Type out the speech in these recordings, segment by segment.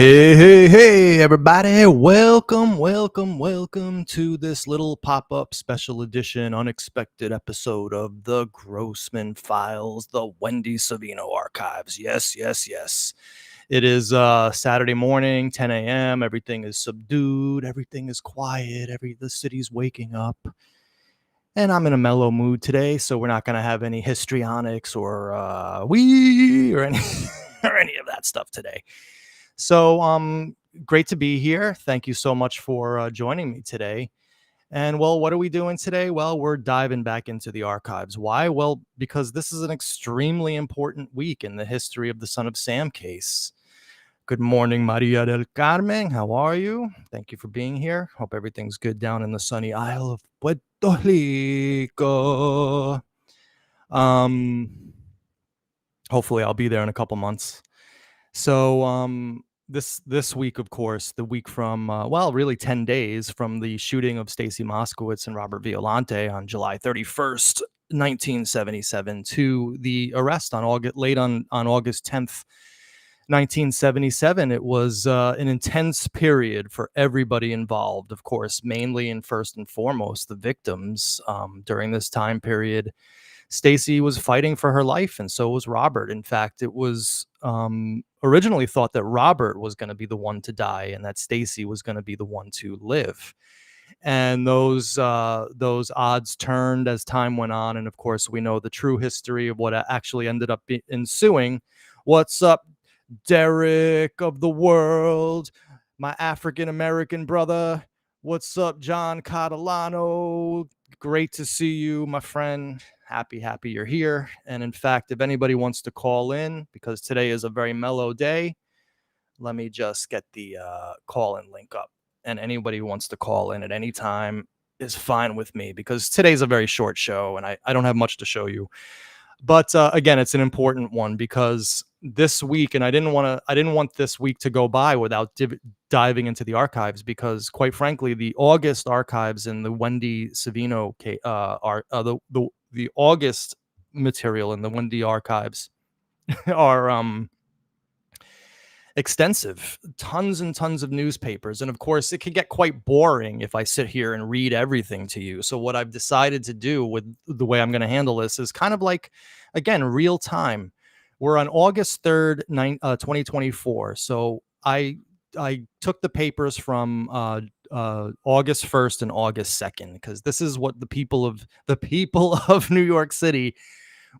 Hey, everybody. Welcome to this little pop-up special edition, unexpected episode of the Grossman Files, the Wendy Savino archives. Yes. It is Saturday morning, 10 a.m. Everything is subdued. Everything is quiet. The city's waking up. And I'm in a mellow mood today, so we're not going to have any histrionics or or any or any of that stuff today. So, great to be here. Thank you so much for joining me today. And well, what are we doing today? Well, we're diving back into the archives. Why? Well, because this is an extremely important week in the history of the Son of Sam case. Good morning, Maria del Carmen. How are you? Thank you for being here. Hope everything's good down in the sunny Isle of Puerto Rico. Hopefully I'll be there in a couple months. So, this week, of course, the week from, really 10 days from the shooting of Stacey Moscowitz and Robert Violante on July 31st, 1977, to the arrest on August 10th, 1977. It was an intense period for everybody involved, of course, mainly and first and foremost the victims. During this time period, Stacey was fighting for her life, and so was Robert. In fact, it was originally thought that Robert was going to be the one to die and that Stacey was going to be the one to live. And those odds turned as time went on. And of course, we know the true history of what actually ended up ensuing. What's up, Derek of the world, my African-American brother? What's up, John Catalano? Great to see you, my friend. Happy you're here. And in fact, if anybody wants to call in, because today is a very mellow day, let me just get the call-in link up. And anybody who wants to call in at any time is fine with me, because today's a very short show and I don't have much to show you. But again, it's an important one because this week, and I didn't want this week to go by without diving into the archives, because quite frankly, the August archives in the Wendy Savino case are the August material in the Wendy archives are extensive, tons and tons of newspapers. And of course, it can get quite boring if I sit here and read everything to you. So what I've decided to do with the way I'm going to handle this is kind of like, again, real time. We're on August 3rd, 2024. So I took the papers from August 1st and August 2nd, because this is what the people of New York City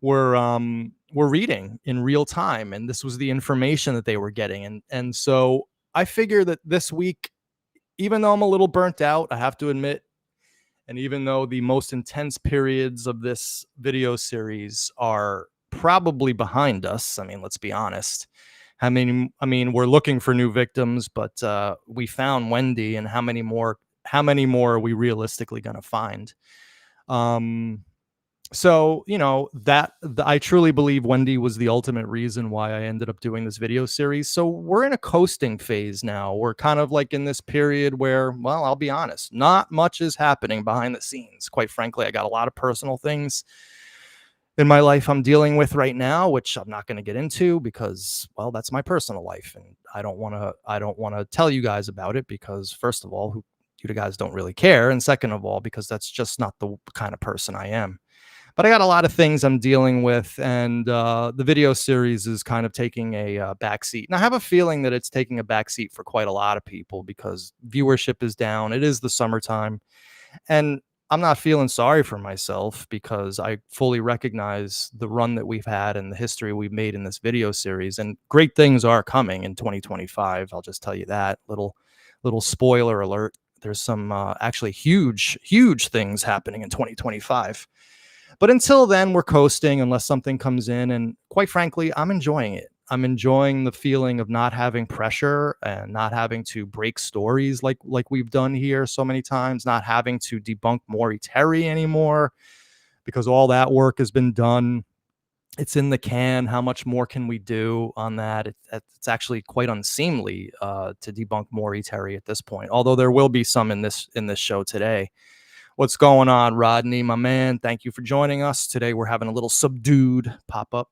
were reading in real time, and this was the information that they were getting. And so I figure that this week, even though I'm a little burnt out, I have to admit, and even though the most intense periods of this video series are probably behind us, I mean, let's be honest. I mean, we're looking for new victims, but we found Wendy, and how many more are we realistically going to find? So, I truly believe Wendy was the ultimate reason why I ended up doing this video series. So we're in a coasting phase now. We're kind of like in this period where, well, I'll be honest, not much is happening behind the scenes. Quite frankly, I got a lot of personal things in my life I'm dealing with right now, which I'm not going to get into because, well, that's my personal life. And I don't want to tell you guys about it because, first of all, you guys don't really care. And second of all, because that's just not the kind of person I am. But I got a lot of things I'm dealing with, and the video series is kind of taking a backseat. And I have a feeling that it's taking a backseat for quite a lot of people because viewership is down. It is the summertime. And I'm not feeling sorry for myself because I fully recognize the run that we've had and the history we've made in this video series. And great things are coming in 2025. I'll just tell you that. Little spoiler alert. There's some actually huge things happening in 2025. But until then, we're coasting unless something comes in. And quite frankly, I'm enjoying it. I'm enjoying the feeling of not having pressure and not having to break stories like we've done here so many times, not having to debunk Maury Terry anymore because all that work has been done. It's in the can. How much more can we do on that? It's actually quite unseemly to debunk Maury Terry at this point, although there will be some in this show today. What's going on, Rodney, my man? Thank you for joining us. Today we're having a little subdued pop-up.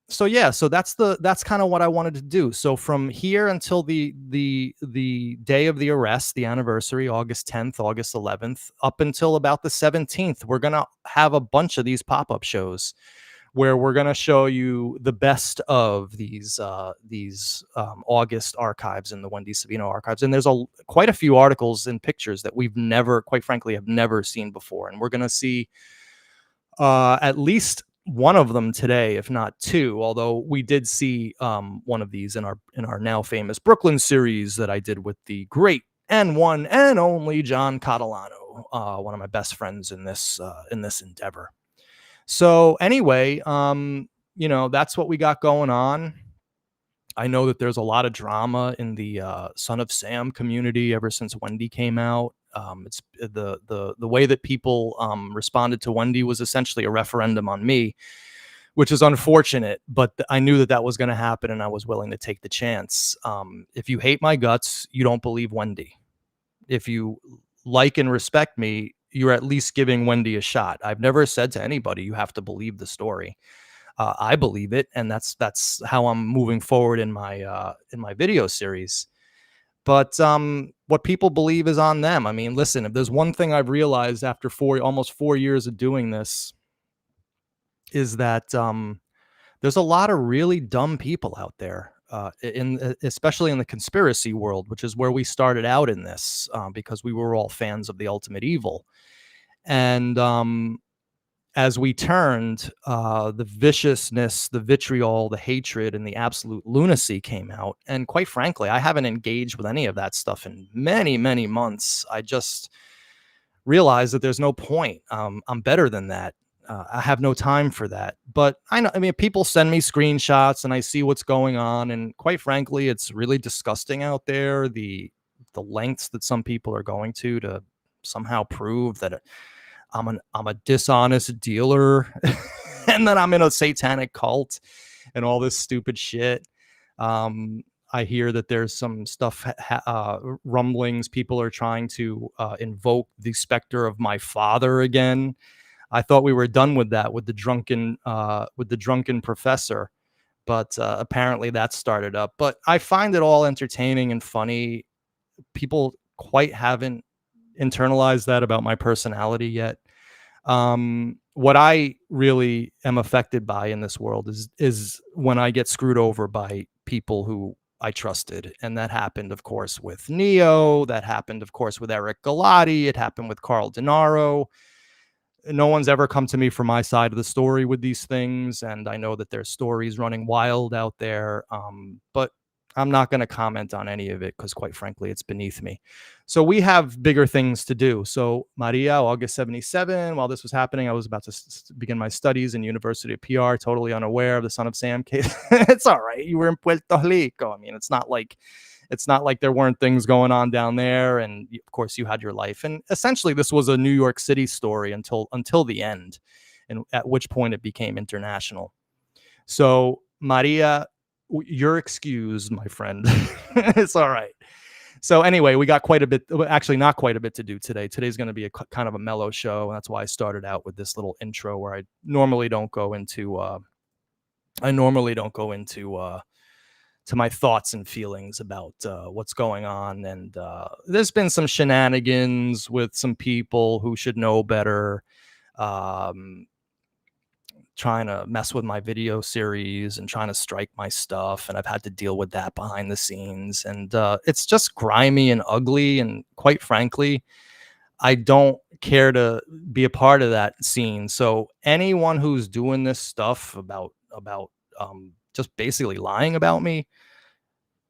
So yeah, so that's kind of what I wanted to do. So from here until the day of the arrest, the anniversary, August 10th, August 11th, up until about the 17th, we're gonna have a bunch of these pop-up shows where we're gonna show you the best of these August archives in the Wendy Savino archives. And there's quite a few articles and pictures that we've never, quite frankly, have never seen before. And we're gonna see at least one of them today, if not two. Although we did see one of these in our now famous Brooklyn series that I did with the great and one and only John Catalano, one of my best friends in this endeavor. So anyway, that's what we got going on. I know that there's a lot of drama in the Son of Sam community ever since Wendy came out. It's the way that people responded to Wendy was essentially a referendum on me, which is unfortunate. But I knew that that was going to happen, and I was willing to take the chance. If you hate my guts, you don't believe Wendy. If you like and respect me, you're at least giving Wendy a shot. I've never said to anybody you have to believe the story. I believe it, and that's how I'm moving forward in my video series. But what people believe is on them. I mean, listen, if there's one thing I've realized after almost 4 years of doing this, is that there's a lot of really dumb people out there, especially in the conspiracy world, which is where we started out in this, because we were all fans of the ultimate evil. And as we turned, the viciousness, the vitriol, the hatred, and the absolute lunacy came out. And quite frankly, I haven't engaged with any of that stuff in many, many months. I just realized that there's no point. I'm better than that. I have no time for that. But I know, I mean, people send me screenshots and I see what's going on. And quite frankly, it's really disgusting out there. The lengths that some people are going to somehow prove that I'm a dishonest dealer and that I'm in a satanic cult and all this stupid shit. I hear that there's some stuff, rumblings. People are trying to invoke the specter of my father again. I thought we were done with that with the drunken professor, but apparently that started up. But I find it all entertaining and funny. People quite haven't internalized that about my personality yet. What I really am affected by in this world is when I get screwed over by people who I trusted. And that happened, of course, with Neo. That happened, of course, with Eric Galati. It happened with Carl Denaro. No one's ever come to me for my side of the story with these things. And I know that there's stories running wild out there. But I'm not going to comment on any of it because, quite frankly, it's beneath me. So we have bigger things to do. So Maria, August 77, while this was happening, I was about to begin my studies in University of PR, totally unaware of the Son of Sam case. It's all right. You were in Puerto Rico. I mean, it's not like there weren't things going on down there. And of course, you had your life. And essentially, this was a New York City story until the end, and at which point it became international. So Maria, you're excused, my friend. It's all right. So anyway, we got quite a bit, actually not quite a bit to do today. Today's going to be a kind of a mellow show. And that's why I started out with this little intro where I normally don't go into to my thoughts and feelings about what's going on. And there's been some shenanigans with some people who should know better. Trying to mess with my video series and trying to strike my stuff. And I've had to deal with that behind the scenes. And it's just grimy and ugly. And quite frankly, I don't care to be a part of that scene. So anyone who's doing this stuff about just basically lying about me,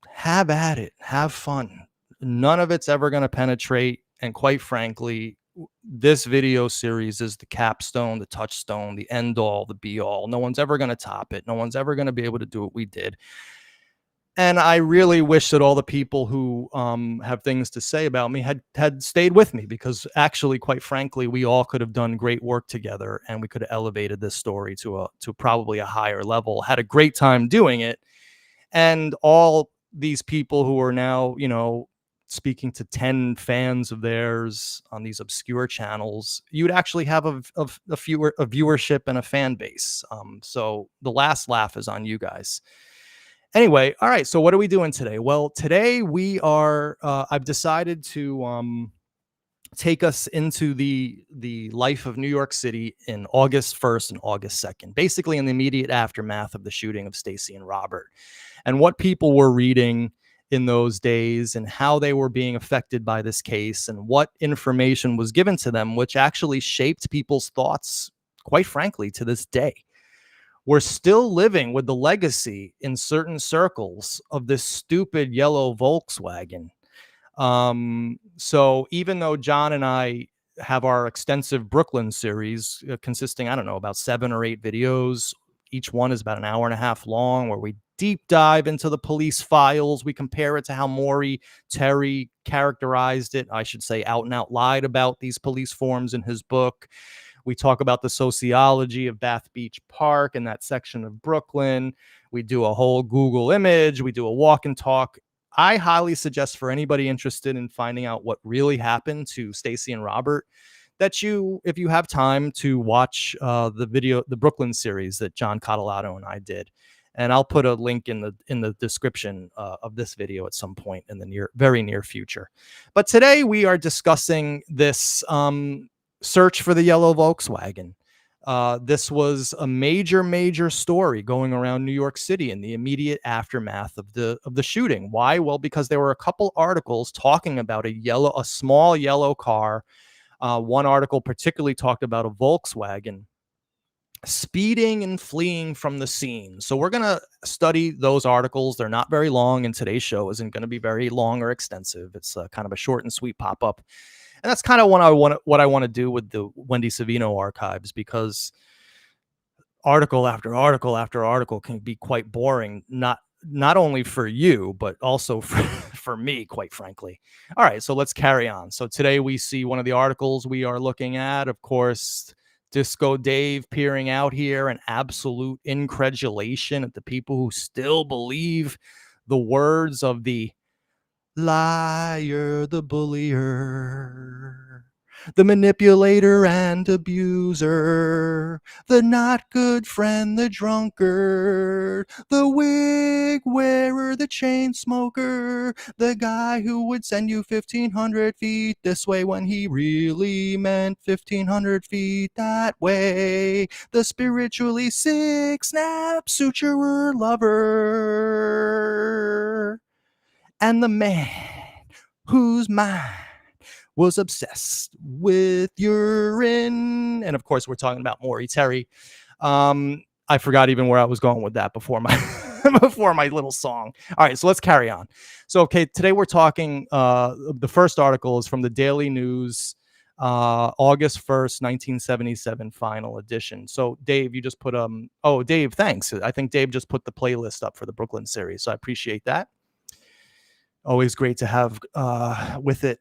have at it, have fun. None of it's ever going to penetrate. And quite frankly, this video series is the capstone, the touchstone, the end all, the be all. No one's ever going to top it. No one's ever going to be able to do what we did. And I really wish that all the people who have things to say about me had stayed with me, because actually, quite frankly, we all could have done great work together, and we could have elevated this story to probably a higher level, had a great time doing it. And all these people who are now, speaking to 10 fans of theirs on these obscure channels, you'd actually have a viewership and a fan base. So the last laugh is on you guys. Anyway, all right. So what are we doing today? Well, today we are. I've decided to take us into the life of New York City in August 1st and August 2nd, basically in the immediate aftermath of the shooting of Stacey and Robert, and what people were reading in those days and how they were being affected by this case and what information was given to them, which actually shaped people's thoughts, quite frankly, to this day. We're still living with the legacy in certain circles of this stupid yellow Volkswagen. So even though John and I have our extensive Brooklyn series consisting, I don't know, about 7 or 8 videos, each one is about an hour and a half long, where we deep dive into the police files. We compare it to how Maury Terry characterized it. I should say out and out lied about these police forms in his book. We talk about the sociology of Bath Beach Park and that section of Brooklyn. We do a whole Google image. We do a walk and talk. I highly suggest for anybody interested in finding out what really happened to Stacey and Robert, that you, if you have time, to watch the Brooklyn series that John Catalano and I did. And I'll put a link in the description of this video at some point in the very near future. But today we are discussing this search for the yellow Volkswagen. This was a major story going around New York City in the immediate aftermath of the shooting. Why? Well, because there were a couple articles talking about a small yellow car. One article particularly talked about a Volkswagen speeding and fleeing from the scene. So we're going to study those articles. They're not very long, and today's show isn't going to be very long or extensive. It's kind of a short and sweet pop-up. And that's kind of what I want to do with the Wendy Savino archives, because article after article after article can be quite boring, not only for you, but also for me, quite frankly. All right, so let's carry on. So today we see one of the articles we are looking at, of course, Disco Dave peering out here in absolute incredulation at the people who still believe the words of the liar, the bullier, the manipulator and abuser, the not good friend, the drunkard, the wig wearer, the chain smoker, the guy who would send you 1,500 feet this way when he really meant 1,500 feet that way, the spiritually sick, snap, suturer, lover, and the man whose mind was obsessed with urine. And of course, we're talking about Maury Terry. I forgot even where I was going with that before my before my little song. All right, so let's carry on. So, okay, today we're talking. The first article is from the Daily News, August 1st, 1977, final edition. So, Dave, you just put Oh, Dave, thanks. I think Dave just put the playlist up for the Brooklyn series, so I appreciate that. Always great to have with it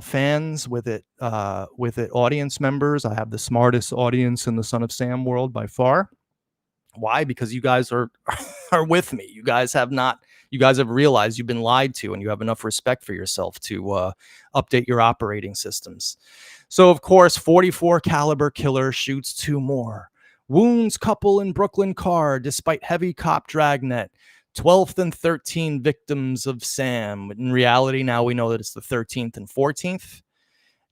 fans, with it audience members. I have the smartest audience in the Son of Sam world by far. Why? Because you guys are with me. You guys have realized you've been lied to, and you have enough respect for yourself to update your operating systems. So, of course, 44 caliber killer shoots 2 more. Wounds couple in Brooklyn car despite heavy cop dragnet. 12th and 13th victims of Sam. In reality, now we know that it's the 13th and 14th.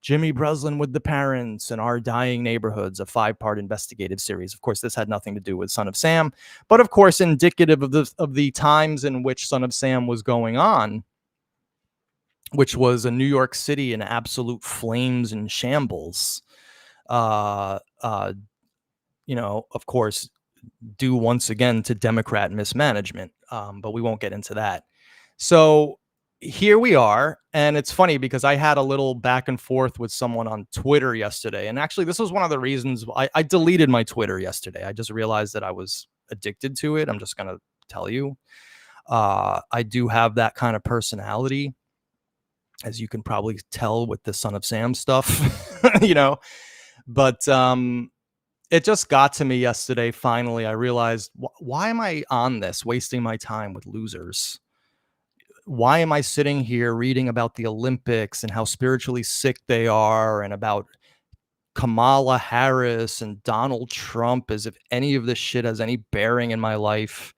Jimmy Breslin with the parents and Our Dying Neighborhoods, a 5-part investigative series. Of course, this had nothing to do with Son of Sam, but of course, indicative of the times in which Son of Sam was going on, which was a New York City in absolute flames and shambles. Of course, due once again to Democrat mismanagement, but we won't get into that. So here we are, and it's funny because I had a little back and forth with someone on Twitter yesterday, and actually this was one of the reasons I deleted my Twitter yesterday. I just realized that I was addicted to it. I'm just going to tell you. I do have that kind of personality, as you can probably tell with the Son of Sam stuff, but it just got to me yesterday. Finally, I realized, why am I on this, wasting my time with losers? why am I sitting here reading about the Olympics and how spiritually sick they are and about Kamala Harris and Donald Trump, as if any of this shit has any bearing in my life.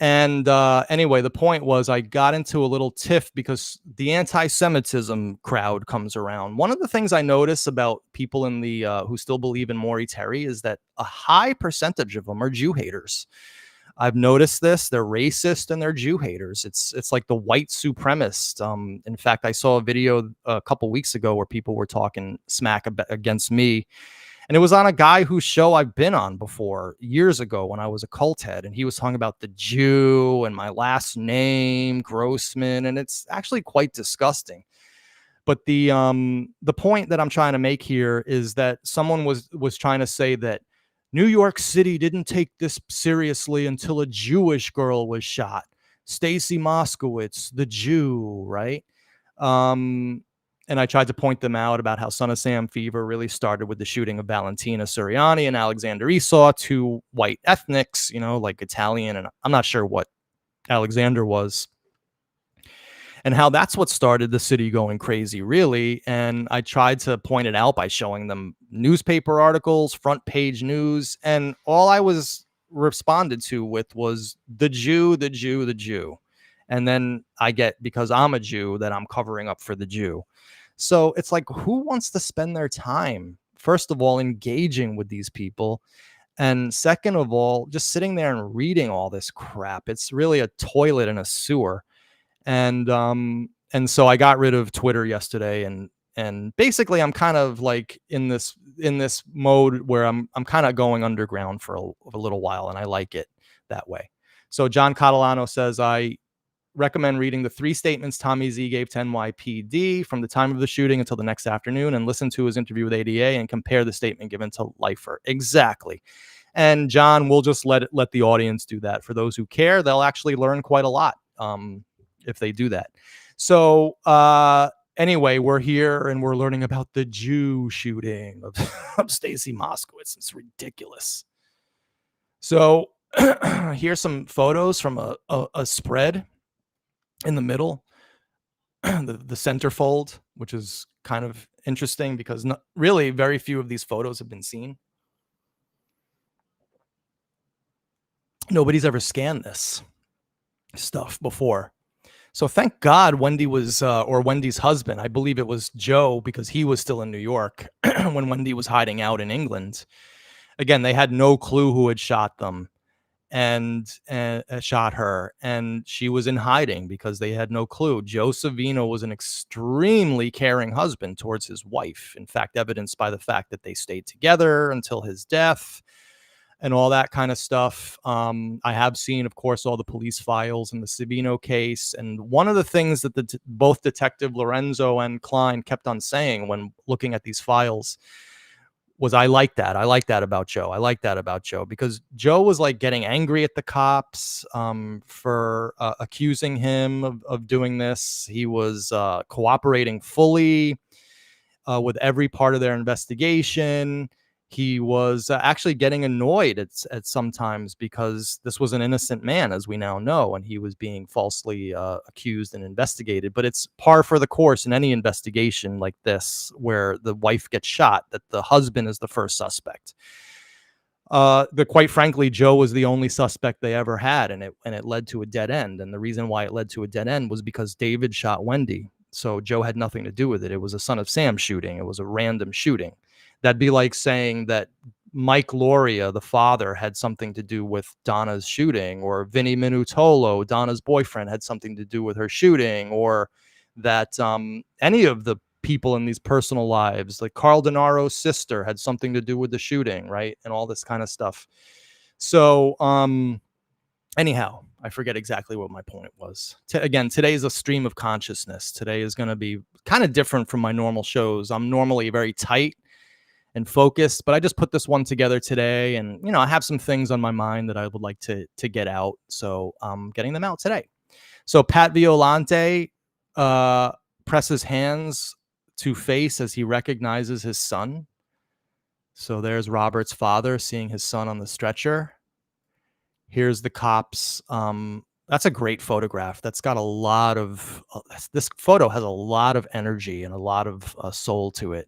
And anyway, the point was I got into a little tiff because the anti-Semitism crowd comes around. One of the things I notice about people in the who still believe in Maury Terry is that a high percentage of them are Jew haters. I've noticed this. They're racist and they're Jew haters. It's like the white supremacist. In fact, I saw a video a couple weeks ago where people were talking smack against me, and it was on a guy whose show I've been on before years ago when I was a cult head, and he was talking about the Jew and my last name, Grossman, and it's actually quite disgusting. But the point that I'm trying to make here is that someone was trying to say that New York City didn't take this seriously until a Jewish girl was shot. Stacey Moscowitz, the Jew, right? And I tried to point them out about how Son of Sam fever really started with the shooting of Valentina Suriani and Alexander Esau, two white ethnics, like Italian, and I'm not sure what Alexander was, and how that's what started the city going crazy, really. And I tried to point it out by showing them newspaper articles, front page news, and all I was responded to with was the Jew, the Jew, the Jew. And then I get, because I'm a Jew, that I'm covering up for the Jew. So it's like, who wants to spend their time, first of all, engaging with these people? And second of all, just sitting there and reading all this crap. It's really a toilet and a sewer. And so I got rid of Twitter yesterday, and basically I'm kind of like in this mode where I'm kind of going underground for a little while, and I like it that way. So John Catalano says, I recommend reading the 3 statements Tommy Z gave to NYPD from the time of the shooting until the next afternoon, and listen to his interview with ADA and compare the statement given to Lifer. Exactly. And John, we'll just let the audience do that. For those who care, they'll actually learn quite a lot if they do that. So anyway, we're here and we're learning about the Jew shooting of Stacey Moscowitz. It's ridiculous. So here's some photos from a spread in the middle, the centerfold, which is kind of interesting because really very few of these photos have been seen. Nobody's ever scanned this stuff before. So thank God Wendy was, or Wendy's husband, I believe it was Joe, because he was still in New York when Wendy was hiding out in England. Again, they had no clue who had shot them and shot her, and she was in hiding because they had no clue. Joe Savino was an extremely caring husband towards his wife. In fact, evidenced by the fact that they stayed together until his death and all that kind of stuff. I have seen, of course, all the police files in the Savino case. And one of the things that both Detective Lorenzo and Klein kept on saying when looking at these files was, I like that. I like that about Joe. I like that about Joe, because Joe was like getting angry at the cops for accusing him of doing this. He was cooperating fully with every part of their investigation. He was actually getting annoyed at sometimes because this was an innocent man, as we now know, and he was being falsely accused and investigated. But it's par for the course in any investigation like this, where the wife gets shot, that the husband is the first suspect. Quite frankly, Joe was the only suspect they ever had, and it led to a dead end. And the reason why it led to a dead end was because David shot Wendy. So Joe had nothing to do with it. It was a Son of Sam shooting. It was a random shooting. That'd be like saying that Mike Loria, the father, had something to do with Donna's shooting, or Vinnie Minutolo, Donna's boyfriend, had something to do with her shooting, or that any of the people in these personal lives, like Carl Denaro's sister, had something to do with the shooting, right? And all this kind of stuff. So anyhow, I forget exactly what my point was. Again, today is a stream of consciousness. Today is going to be kind of different from my normal shows. I'm normally very tight and focused, but I just put this one together today, and I have some things on my mind that I would like to get out, so I'm getting them out today. So Pat Violante presses hands to face as he recognizes his son. So there's Robert's father seeing his son on the stretcher. Here's the cops That's a great photograph. That's got a lot of this photo has a lot of energy and a lot of soul to it,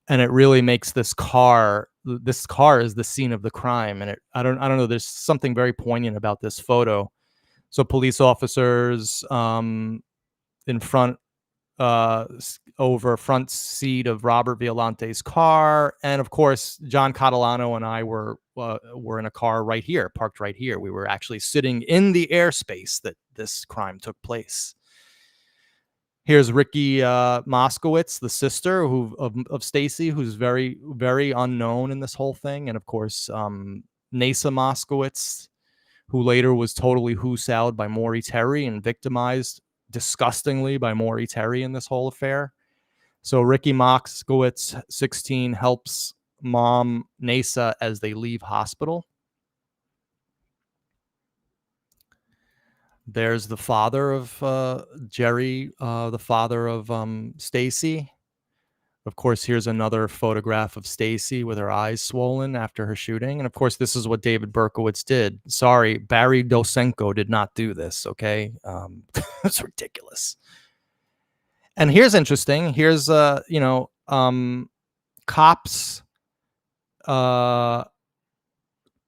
and it really makes this car is the scene of the crime, and I don't know. There's something very poignant about this photo. So police officers in front over front seat of Robert Violante's car, and of course, John Catalano and I were in a car right here, parked right here. We were actually sitting in the airspace that this crime took place. Here's Ricky Moscowitz, the sister of Stacey, who's very very unknown in this whole thing, and of course, Nasa Moscowitz, who later was totally hoosed by Maury Terry and victimized disgustingly by Maury Terry in this whole affair. So Ricky Moskowitz, 16, helps mom Nasa as they leave hospital. There's the father of Jerry, the father of Stacey. Of course, here's another photograph of Stacey with her eyes swollen after her shooting. And of course, this is what David Berkowitz did. Sorry, Barry Dosenko did not do this, okay? It's ridiculous. And here's interesting. Here's, cops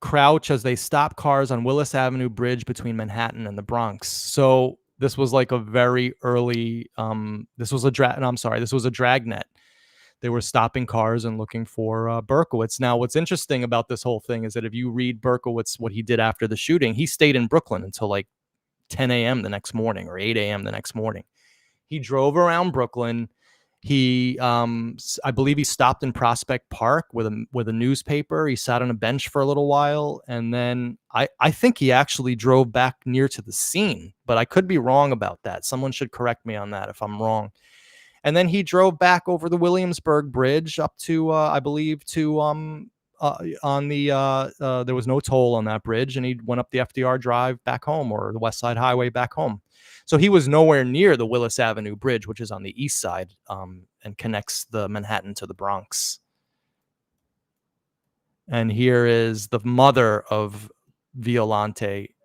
crouch as they stop cars on Willis Avenue Bridge between Manhattan and the Bronx. So this was like a very early, this was a dragnet. They were stopping cars and looking for Berkowitz. Now, what's interesting about this whole thing is that if you read Berkowitz, what he did after the shooting, he stayed in Brooklyn until like 10 a.m. the next morning or 8 a.m. the next morning. He drove around Brooklyn. He, I believe he stopped in Prospect Park with a newspaper. He sat on a bench for a little while. And then I think he actually drove back near to the scene, but I could be wrong about that. Someone should correct me on that if I'm wrong. And then he drove back over the Williamsburg Bridge up to, I believe, to on the there was no toll on that bridge, and he went up the FDR Drive back home, or the West Side Highway back home. So he was nowhere near the Willis Avenue Bridge, which is on the east side and connects the Manhattan to the Bronx. And here is the mother of Violante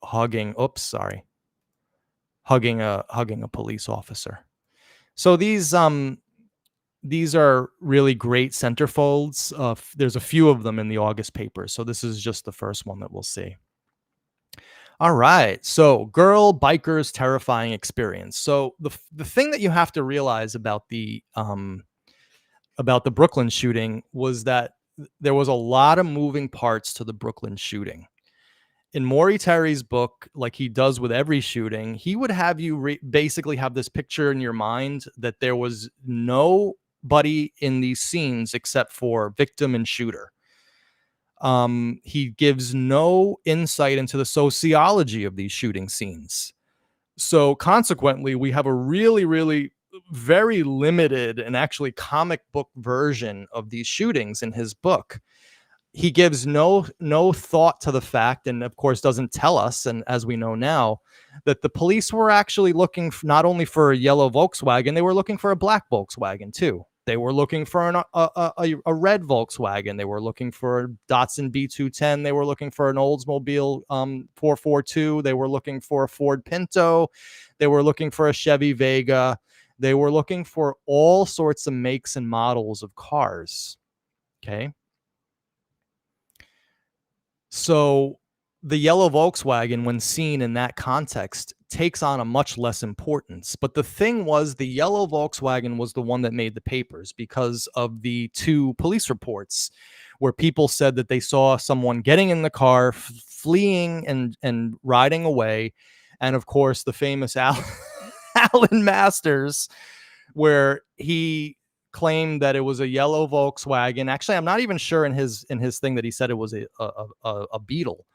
hugging a police officer. So these are really great centerfolds. There's a few of them in the August papers. So this is just the first one that we'll see. All right. So girl biker's terrifying experience. So the thing that you have to realize about the Brooklyn shooting was that there was a lot of moving parts to the Brooklyn shooting. In Maury Terry's book, like he does with every shooting, he would have you basically have this picture in your mind that there was nobody in these scenes except for victim and shooter. He gives no insight into the sociology of these shooting scenes. So consequently, we have a really, really very limited and actually comic book version of these shootings in his book. He gives no thought to the fact, and of course doesn't tell us, and as we know now, that the police were actually looking not only for a yellow Volkswagen, they were looking for a black Volkswagen too. They were looking for a red Volkswagen. They were looking for a Datsun B210. They were looking for an Oldsmobile 442. They were looking for a Ford Pinto. They were looking for a Chevy Vega. They were looking for all sorts of makes and models of cars. Okay. So the yellow Volkswagen, when seen in that context, takes on a much less importance. But the thing was, the yellow Volkswagen was the one that made the papers because of the two police reports where people said that they saw someone getting in the car, fleeing and riding away. And of course, the famous Alan Masters, where he claimed that it was a yellow Volkswagen. Actually, I'm not even sure in his thing that he said it was a Beetle,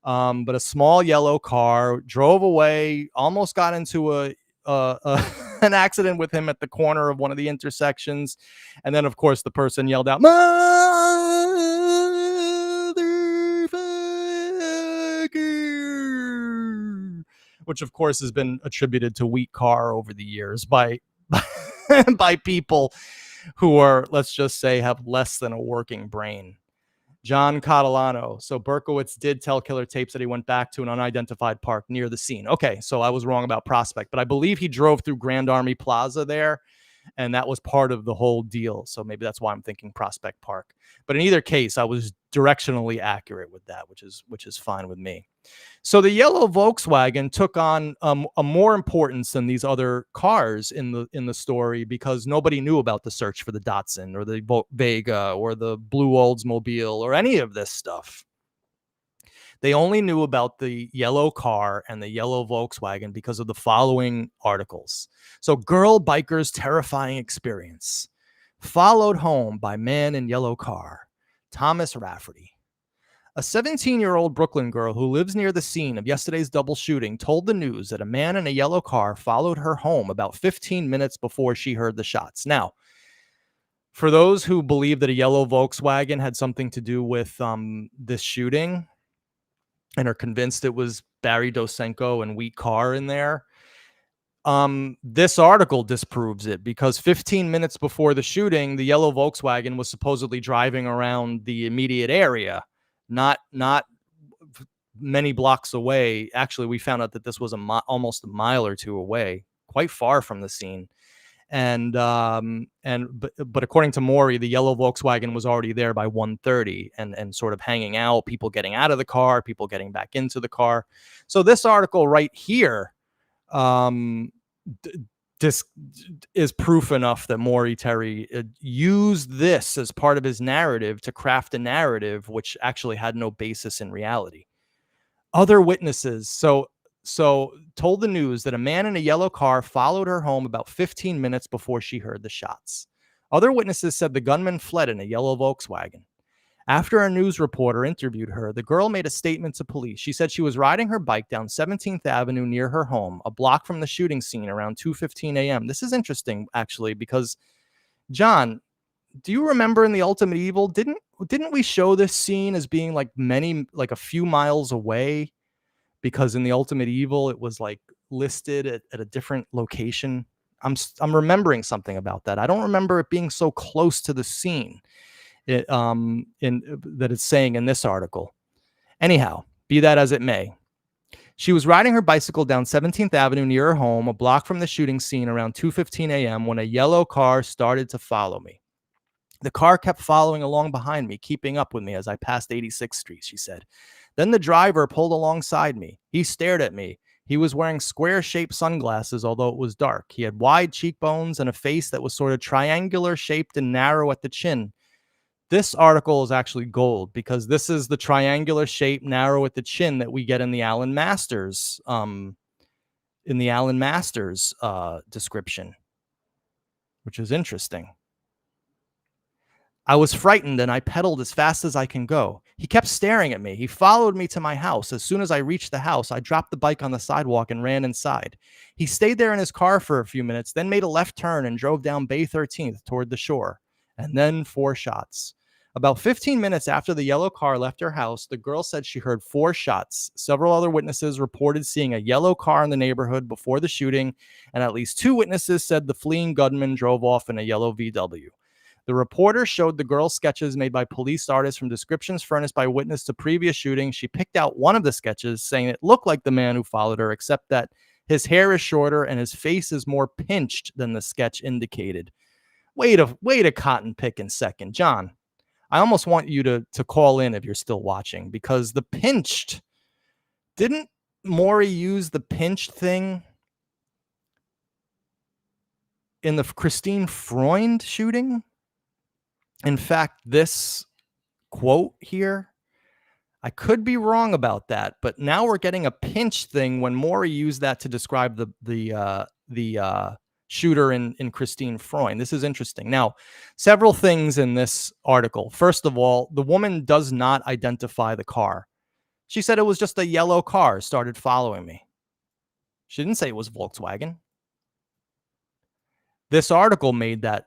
but a small yellow car, drove away, almost got into an accident with him at the corner of one of the intersections, and then of course the person yelled out, "Motherfucker," which of course has been attributed to Wheat Car over the years by by people who are, let's just say, have less than a working brain. John Catalano. So Berkowitz did tell Killer Tapes that he went back to an unidentified park near the scene. Okay, so I was wrong about Prospect, but I believe he drove through Grand Army Plaza there, and that was part of the whole deal. So maybe that's why I'm thinking Prospect Park. But in either case, I was directionally accurate with that, which is fine with me. So the yellow Volkswagen took on a more importance than these other cars in the story because nobody knew about the search for the Datsun or the Vega or the blue Oldsmobile or any of this stuff. They only knew about the yellow car and the yellow Volkswagen because of the following articles. So, girl biker's terrifying experience. Followed home by man in yellow car. Thomas Rafferty. A 17-year-old Brooklyn girl who lives near the scene of yesterday's double shooting told the news that a man in a yellow car followed her home about 15 minutes before she heard the shots. Now, for those who believe that a yellow Volkswagen had something to do with this shooting and are convinced it was Barry Dosenko and Wheat Carr in there, this article disproves it because 15 minutes before the shooting, the yellow Volkswagen was supposedly driving around the immediate area, not many blocks away. Actually, we found out that this was almost a mile or two away, quite far from the scene. And but according to Maury, the yellow Volkswagen was already there by 1:30 and sort of hanging out, people getting out of the car, people getting back into the car. So this article right here this is proof enough that Maury Terry used this as part of his narrative to craft a narrative which actually had no basis in reality. Other witnesses so told the news that a man in a yellow car followed her home about 15 minutes before she heard the shots. Other witnesses said the gunman fled in a yellow Volkswagen. After a news reporter interviewed her, the girl made a statement to police. She said she was riding her bike down 17th Avenue near her home, a block from the shooting scene around 2:15 a.m. This is interesting, actually, because, John, do you remember in The Ultimate Evil, didn't we show this scene as being like a few miles away? Because in The Ultimate Evil, it was like listed at a different location. I'm remembering something about that. I don't remember it being so close to the scene. That it's saying in this article. Anyhow, be that as it may, she was riding her bicycle down 17th Avenue near her home, a block from the shooting scene around 2:15 a.m. when a yellow car started to follow me. The car kept following along behind me, keeping up with me as I passed 86th Street, she said. Then the driver pulled alongside me. He stared at me. He was wearing square-shaped sunglasses, although it was dark. He had wide cheekbones and a face that was sort of triangular-shaped and narrow at the chin. This article is actually gold because this is the triangular shape, narrow at the chin that we get in the Alan Masters description, which is interesting. I was frightened and I pedaled as fast as I can go. He kept staring at me. He followed me to my house. As soon as I reached the house, I dropped the bike on the sidewalk and ran inside. He stayed there in his car for a few minutes, then made a left turn and drove down Bay 13th toward the shore. And then 4 shots. About 15 minutes after the yellow car left her house, the girl said she heard 4 shots. Several other witnesses reported seeing a yellow car in the neighborhood before the shooting, and at least 2 witnesses said the fleeing gunman drove off in a yellow VW. The reporter showed the girl sketches made by police artists from descriptions furnished by witness to previous shootings. She picked out one of the sketches, saying it looked like the man who followed her, except that his hair is shorter and his face is more pinched than the sketch indicated. Wait a cotton picking second, John. I almost want you to call in if you're still watching, because the pinched, didn't Maury use the pinched thing in the Christine Freund shooting? In fact, this quote here, I could be wrong about that, but now we're getting a pinched thing when Maury used that to describe the shooter in Christine Freund. This is interesting. Now, several things in this article. First of all, the woman does not identify the car. She said it was just a yellow car started following me. She didn't say it was Volkswagen. This article made that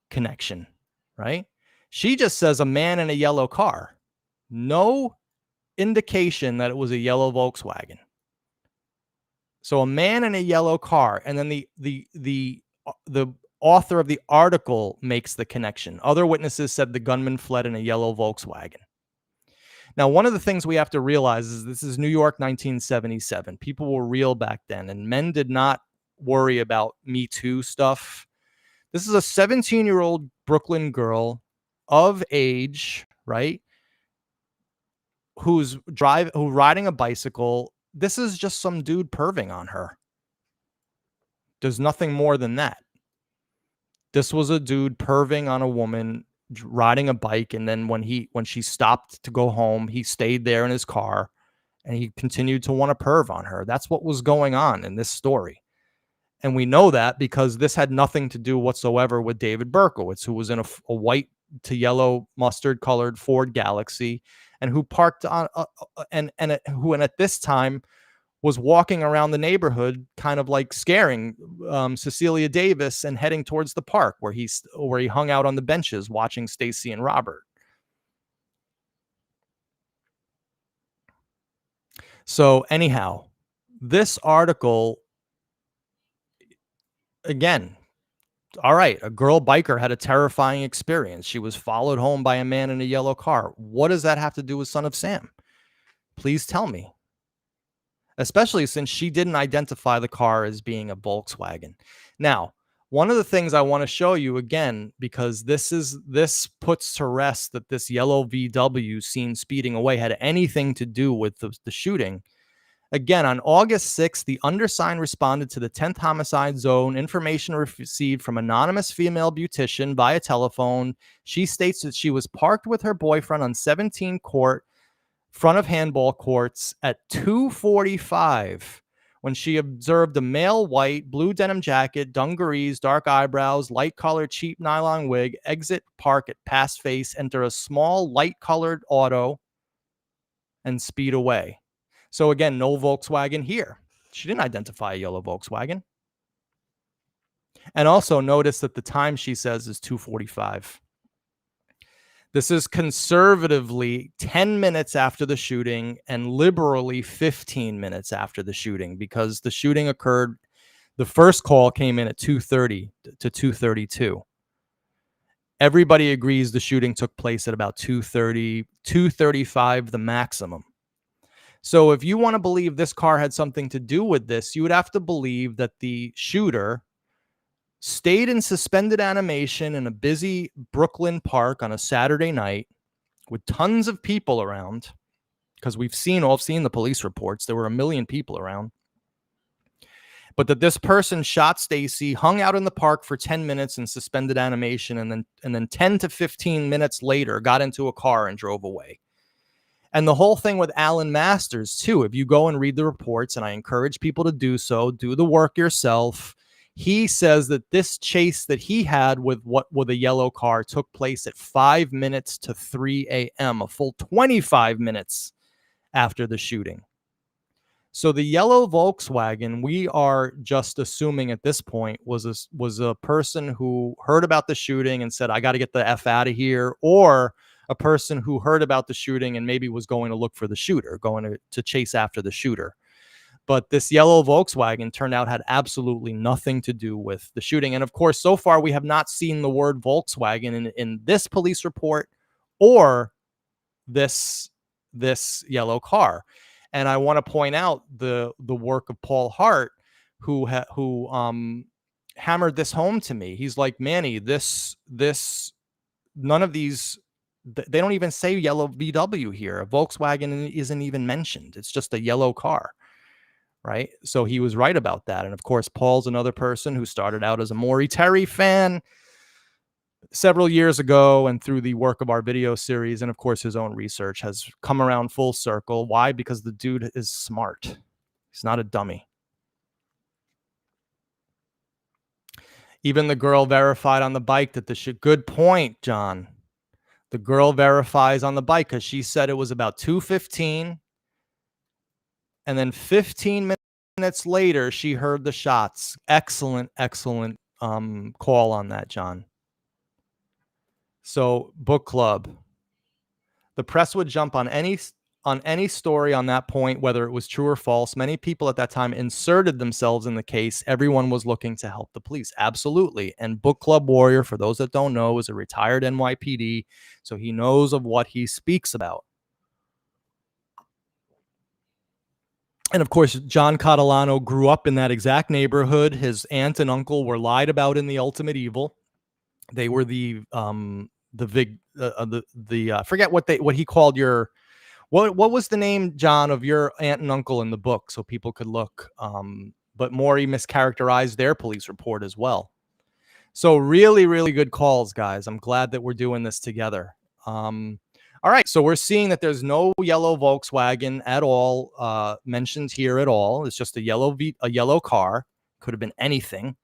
connection, right? She just says a man in a yellow car. No indication that it was a yellow Volkswagen. So a man in a yellow car, and then the author of the article makes the connection. Other witnesses said the gunman fled in a yellow Volkswagen. Now, one of the things we have to realize is this is New York 1977. People were real back then, and men did not worry about Me Too stuff. This is a 17-year-old Brooklyn girl of age, right? Who's riding a bicycle. This is just some dude perving on her. There's nothing more than that. This was a dude perving on a woman riding a bike, and then when she stopped to go home, he stayed there in his car and he continued to want to perv on her. That's what was going on in this story. And we know that because this had nothing to do whatsoever with David Berkowitz, who was in a white to yellow mustard colored Ford Galaxie and who parked on and at this time was walking around the neighborhood, kind of like scaring Cecilia Davis and heading towards the park where he hung out on the benches watching Stacey and Robert. So anyhow, this article, again, all right, a girl biker had a terrifying experience. She was followed home by a man in a yellow car. What does that have to do with Son of Sam? Please tell me. Especially since she didn't identify the car as being a Volkswagen. Now, one of the things I want to show you again, because this puts to rest that this yellow VW seen speeding away had anything to do with the shooting. Again, on August 6th, the undersigned responded to the 10th Homicide Zone. Information received from anonymous female beautician via telephone. She states that she was parked with her boyfriend on 17 Court, front of handball courts, at 2:45 when she observed a male white, blue denim jacket, dungarees, dark eyebrows, light-colored cheap nylon wig, exit park at pass face, enter a small, light-colored auto, and speed away. So again, no Volkswagen here. She didn't identify a yellow Volkswagen. And also notice that the time she says is 2:45. This is conservatively 10 minutes after the shooting and liberally 15 minutes after the shooting, because the shooting occurred, the first call came in at 2:30 to 2:32. Everybody agrees the shooting took place at about 2:30, 2:35, the maximum. So if you want to believe this car had something to do with this, you would have to believe that the shooter stayed in suspended animation in a busy Brooklyn park on a Saturday night with tons of people around, because we've all seen the police reports. There were 1 million people around. But that this person shot Stacey, hung out in the park for 10 minutes in suspended animation, and then 10 to 15 minutes later got into a car and drove away. And the whole thing with Alan Masters, too, if you go and read the reports, and I encourage people to do so, do the work yourself. He says that this chase that he had with a yellow car took place at 5 minutes to 3 a.m., a full 25 minutes after the shooting. So the yellow Volkswagen, we are just assuming at this point, was a person who heard about the shooting and said, I got to get the F out of here, or a person who heard about the shooting and maybe was going to look for the shooter, going to chase after the shooter. But this yellow Volkswagen turned out had absolutely nothing to do with the shooting. And of course, so far, we have not seen the word Volkswagen in this police report or this yellow car. And I want to point out the work of Paul Hart, who hammered this home to me. He's like, Manny, none of these, they don't even say yellow VW here. A Volkswagen isn't even mentioned. It's just a yellow car, right? So he was right about that. And of course, Paul's another person who started out as a Maury Terry fan several years ago, and through the work of our video series and of course his own research has come around full circle. Why? Because the dude is smart. He's not a dummy. Even the girl verified on the bike that good point, John. The girl verifies on the bike because she said it was about 2:15, and then 15 minutes later she heard the shots. Excellent call on that, John. So, book club. The press would jump on any on any story on that point, whether it was true or false, many people at that time inserted themselves in the case. Everyone was looking to help the police. Absolutely. And Book Club Warrior, for those that don't know, is a retired NYPD, so he knows of what he speaks about. And of course, John Catalano grew up in that exact neighborhood. His aunt and uncle were lied about in The Ultimate Evil. They were the forget what he called your, what was the name, John, of your aunt and uncle in the book, so people could look. But Maury mischaracterized their police report as well. So really, really good calls, guys. I'm glad that we're doing this together. All right, so we're seeing that there's no yellow Volkswagen at all mentioned here at all. It's just a yellow car. Could have been anything.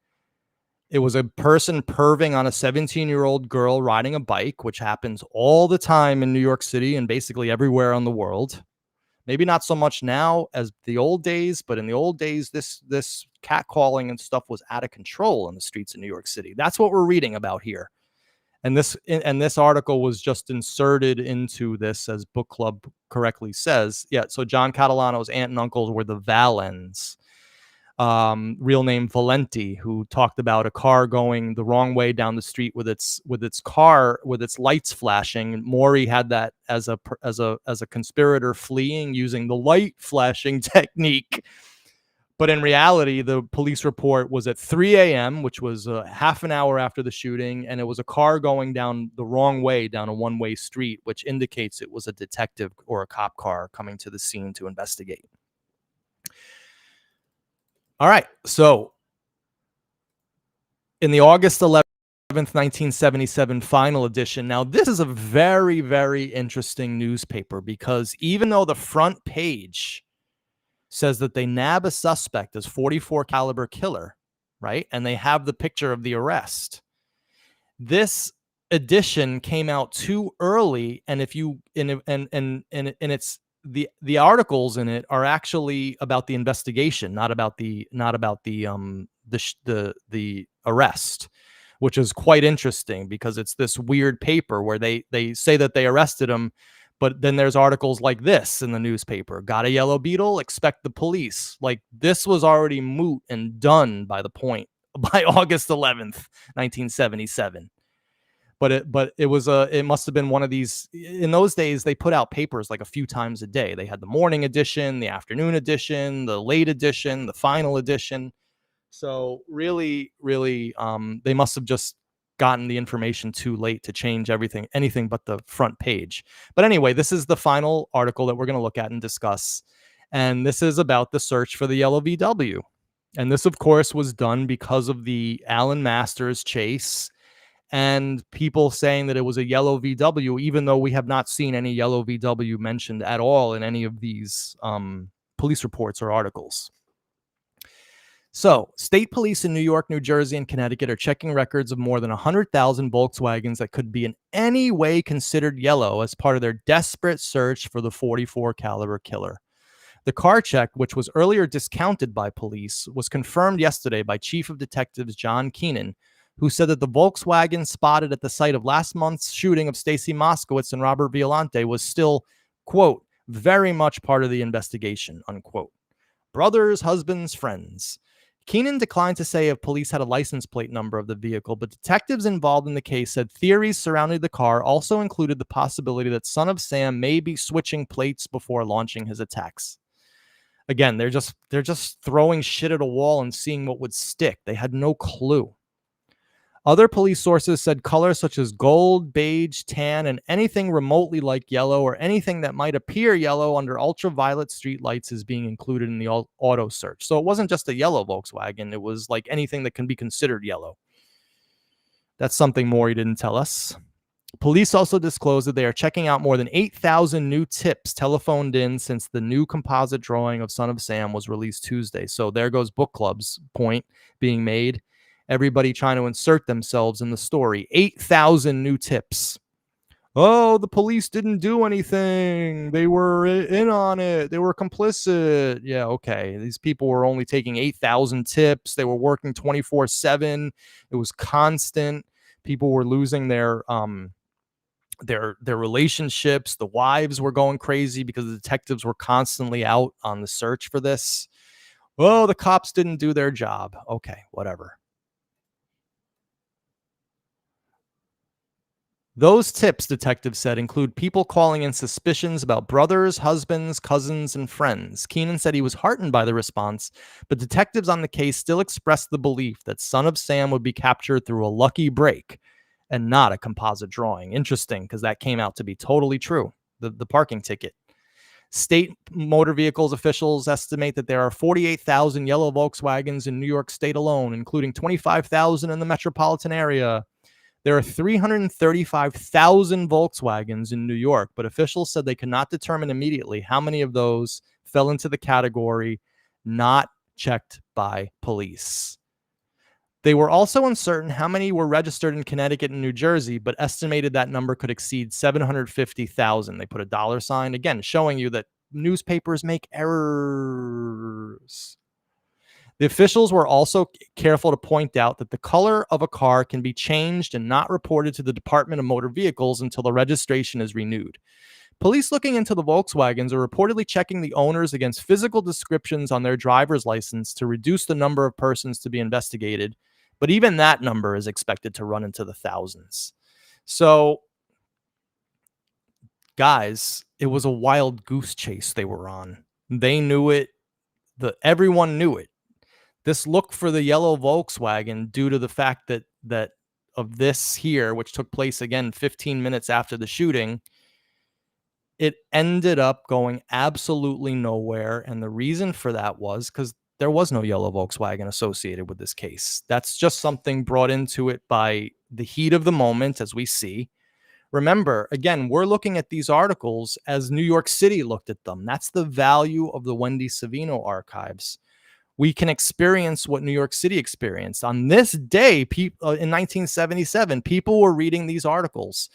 It was a person perving on a 17-year-old girl riding a bike, which happens all the time in New York City and basically everywhere on the world. Maybe not so much now as the old days, but in the old days, this catcalling and stuff was out of control in the streets of New York City. That's what we're reading about here. And this article was just inserted into this, as Book Club correctly says. Yeah, so John Catalano's aunt and uncles were the Valens, real name Violante, who talked about a car going the wrong way down the street with its lights flashing. Maury had that as a conspirator fleeing using the light flashing technique. But in reality, the police report was at 3 a.m., which was half an hour after the shooting, and it was a car going down the wrong way down a one-way street, which indicates it was a detective or a cop car coming to the scene to investigate. All right, so in the August 11th, 1977 final edition. Now, this is a very, very interesting newspaper because even though the front page says that they nab a suspect as .44 caliber killer, right? And they have the picture of the arrest. This edition came out too early, and if you and it's the articles in it are actually about the investigation, not about the arrest, which is quite interesting because it's this weird paper where they say that they arrested him. But then there's articles like this in the newspaper. Got a yellow Beetle? Expect the police. Like, this was already moot and done by August 11th, 1977. But it must have been one of these. In those days, they put out papers like a few times a day. They had the morning edition, the afternoon edition, the late edition, the final edition. So really, really, they must have just gotten the information too late to change anything but the front page. But anyway, this is the final article that we're going to look at and discuss. And this is about the search for the yellow VW. And this, of course, was done because of the Alan Masters chase and people saying that it was a yellow VW, even though we have not seen any yellow VW mentioned at all in any of these police reports or articles. So, state police in New York, New Jersey, and Connecticut are checking records of more than 100,000 Volkswagens that could be in any way considered yellow as part of their desperate search for the .44 caliber killer. The car check, which was earlier discounted by police, was confirmed yesterday by Chief of Detectives John Keenan, who said that the Volkswagen spotted at the site of last month's shooting of Stacey Moscowitz and Robert Violante was still, quote, very much part of the investigation, unquote. Brothers, husbands, friends. Keenan declined to say if police had a license plate number of the vehicle, but detectives involved in the case said theories surrounding the car also included the possibility that Son of Sam may be switching plates before launching his attacks. Again, they're just throwing shit at a wall and seeing what would stick. They had no clue. Other police sources said colors such as gold, beige, tan, and anything remotely like yellow or anything that might appear yellow under ultraviolet street lights is being included in the auto search. So it wasn't just a yellow Volkswagen. It was like anything that can be considered yellow. That's something Maury didn't tell us. Police also disclosed that they are checking out more than 8,000 new tips telephoned in since the new composite drawing of Son of Sam was released Tuesday. So there goes Book Club's point being made. Everybody trying to insert themselves in the story. 8,000 new tips. Oh, the police didn't do anything. They were in on it. They were complicit. Yeah, okay. These people were only taking 8,000 tips. They were working 24/7. It was constant. People were losing their their relationships. The wives were going crazy because the detectives were constantly out on the search for this. Oh, the cops didn't do their job. Okay, whatever. Those tips, detectives said, include people calling in suspicions about brothers, husbands, cousins, and friends. Keenan said he was heartened by the response, but detectives on the case still expressed the belief that Son of Sam would be captured through a lucky break and not a composite drawing. Interesting, because that came out to be totally true. The parking ticket. State motor vehicles officials estimate that there are 48,000 yellow Volkswagens in New York State alone, including 25,000 in the metropolitan area. There are 335,000 Volkswagens in New York, but officials said they could not determine immediately how many of those fell into the category not checked by police. They were also uncertain how many were registered in Connecticut and New Jersey, but estimated that number could exceed 750,000. They put a dollar sign, again, showing you that newspapers make errors. The officials were also careful to point out that the color of a car can be changed and not reported to the Department of Motor Vehicles until the registration is renewed. Police looking into the Volkswagens are reportedly checking the owners against physical descriptions on their driver's license to reduce the number of persons to be investigated, but even that number is expected to run into the thousands. So, guys, it was a wild goose chase they were on. They knew it. Everyone knew it. This look for the yellow Volkswagen, due to the fact that of this here, which took place again 15 minutes after the shooting, it ended up going absolutely nowhere. And the reason for that was because there was no yellow Volkswagen associated with this case. That's just something brought into it by the heat of the moment, as we see. Remember, again, we're looking at these articles as New York City looked at them. That's the value of the Wendy Savino archives. We can experience what New York City experienced. On this day, in 1977, people were reading these articles.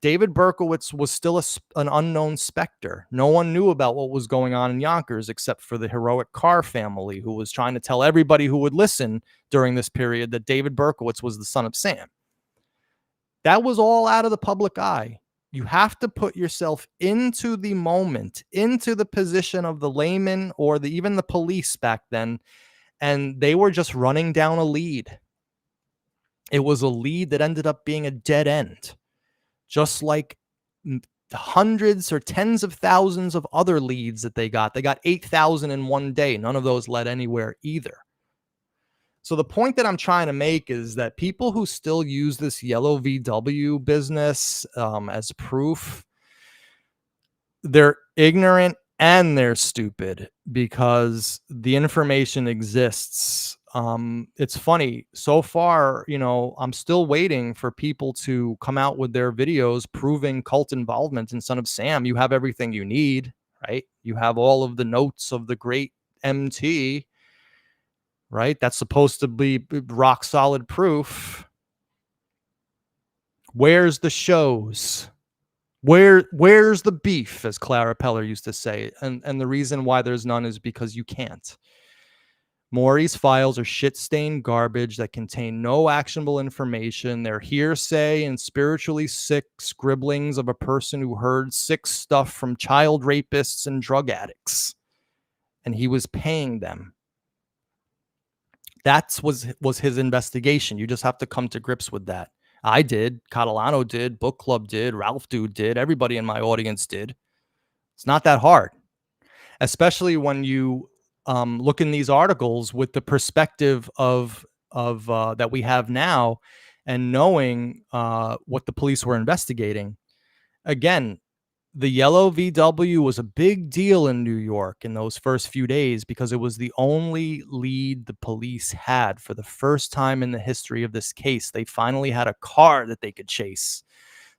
David Berkowitz was still an unknown specter. No one knew about what was going on in Yonkers except for the heroic Carr family, who was trying to tell everybody who would listen during this period that David Berkowitz was the son of Sam. That was all out of the public eye. You have to put yourself into the moment, into the position of the layman or even the police back then, and they were just running down a lead. It was a lead that ended up being a dead end, just like hundreds or tens of thousands of other leads that they got. They got 8,000 in one day. None of those led anywhere either. So the point that I'm trying to make is that people who still use this yellow VW business as proof, they're ignorant and they're stupid because the information exists. It's funny. So far, I'm still waiting for people to come out with their videos proving cult involvement in Son of Sam. You have everything you need, right? You have all of the notes of the great MT, right? That's supposed to be rock solid proof. Where's the shows? Where's the beef, as Clara Peller used to say? And the reason why there's none is because you can't. Maury's files are shit-stained garbage that contain no actionable information. They're hearsay and spiritually sick scribblings of a person who heard sick stuff from child rapists and drug addicts. And he was paying them. That was his investigation. You just have to come to grips with that. I did. Catalano did. Book Club did. Ralph Dude did. Everybody in my audience did. It's not that hard, especially when you look in these articles with the perspective of that we have now, and knowing what the police were investigating. Again, the yellow VW was a big deal in New York in those first few days because it was the only lead the police had. For the first time in the history of this case, they finally had a car that they could chase.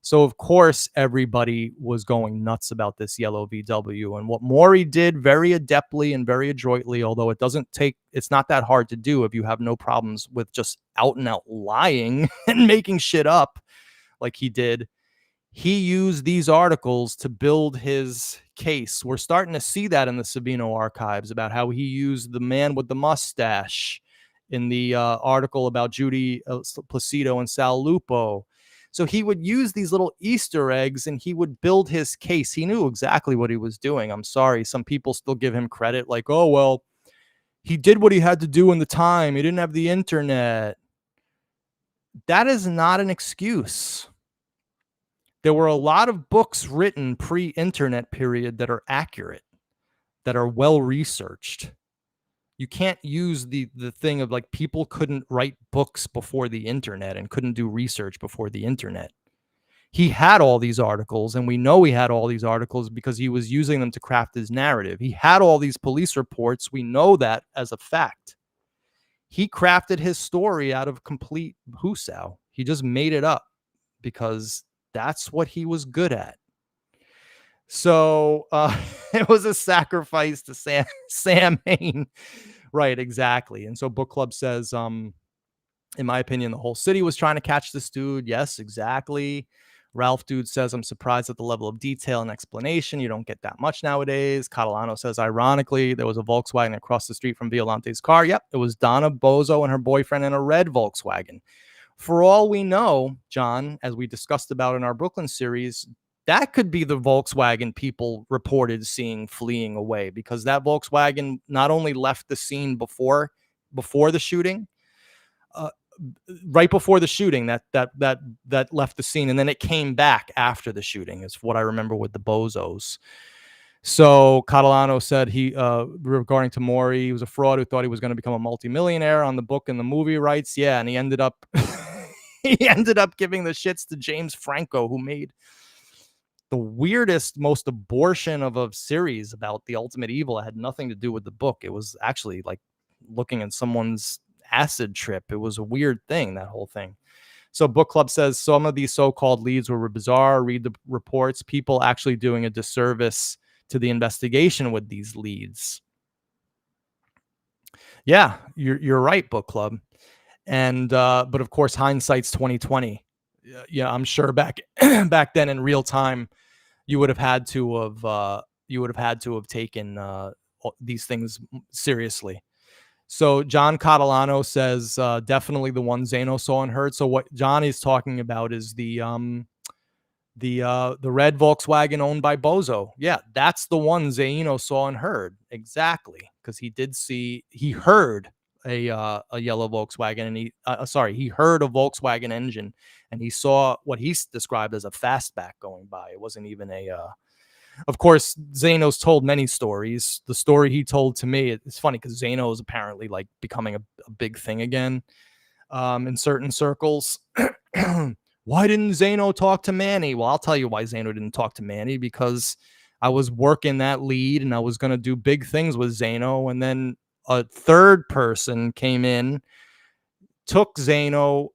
So, of course, everybody was going nuts about this yellow VW. And what Maury did very adeptly and very adroitly, although it's not that hard to do if you have no problems with just out and out lying and making shit up like he did. He used these articles to build his case. We're starting to see that in the Savino archives about how he used the man with the mustache in the article about Judy Placido and Sal Lupo. So he would use these little Easter eggs and he would build his case. He knew exactly what he was doing. I'm sorry. Some people still give him credit like, oh, well, he did what he had to do in the time. He didn't have the internet. That is not an excuse. There were a lot of books written pre-internet period that are accurate, that are well researched. You can't use the thing of like people couldn't write books before the internet and couldn't do research before the internet. He had all these articles, and we know he had all these articles because he was using them to craft his narrative. He had all these police reports. We know that as a fact. He crafted his story out of complete husaw. He just made it up because that's what he was good at. So it was a sacrifice to Sam Hain. Right, exactly. And so book club says, in my opinion, the whole city was trying to catch this dude. Yes, exactly. Ralph Dude says, I'm surprised at the level of detail and explanation. You don't get that much nowadays. Catalano says, ironically, there was a Volkswagen across the street from Violante's car. Yep, it was Donna Bozo and her boyfriend in a red Volkswagen. For all we know, John, as we discussed about in our Brooklyn series, that could be the Volkswagen people reported seeing fleeing away, because that Volkswagen not only left the scene before the shooting, right before the shooting, that left the scene, and then it came back after the shooting, is what I remember with the Bozos. So Catalano said he, regarding to Maury, he was a fraud who thought he was going to become a multimillionaire on the book and the movie rights. Yeah, and he ended up he ended up giving the shits to James Franco, who made the weirdest, most abortion of a series about the ultimate evil. It had nothing to do with the book. It was actually like looking at someone's acid trip. It was a weird thing, that whole thing. So book club says some of these so-called leads were bizarre. Read the reports. People actually doing a disservice to the investigation with these leads. Yeah, you're right, book club. And but of course, hindsight's 2020. Yeah, I'm sure back then in real time, you would have had to have taken these things seriously. So John Catalano says definitely the one Zano saw and heard. So what John is talking about is the red Volkswagen owned by Bozo. Yeah, that's the one Zaino saw and heard. Exactly, because he heard a yellow Volkswagen, and he heard a Volkswagen engine, and he saw what he described as a fastback going by. It wasn't even of course, Zano's told many stories. The story he told to me, it's funny because Zano is apparently like becoming a big thing again in certain circles. Why didn't Zano talk to Manny? Well, I'll tell you why Zano didn't talk to Manny, because I was working that lead and I was going to do big things with Zano. And then a third person came in, took Zano,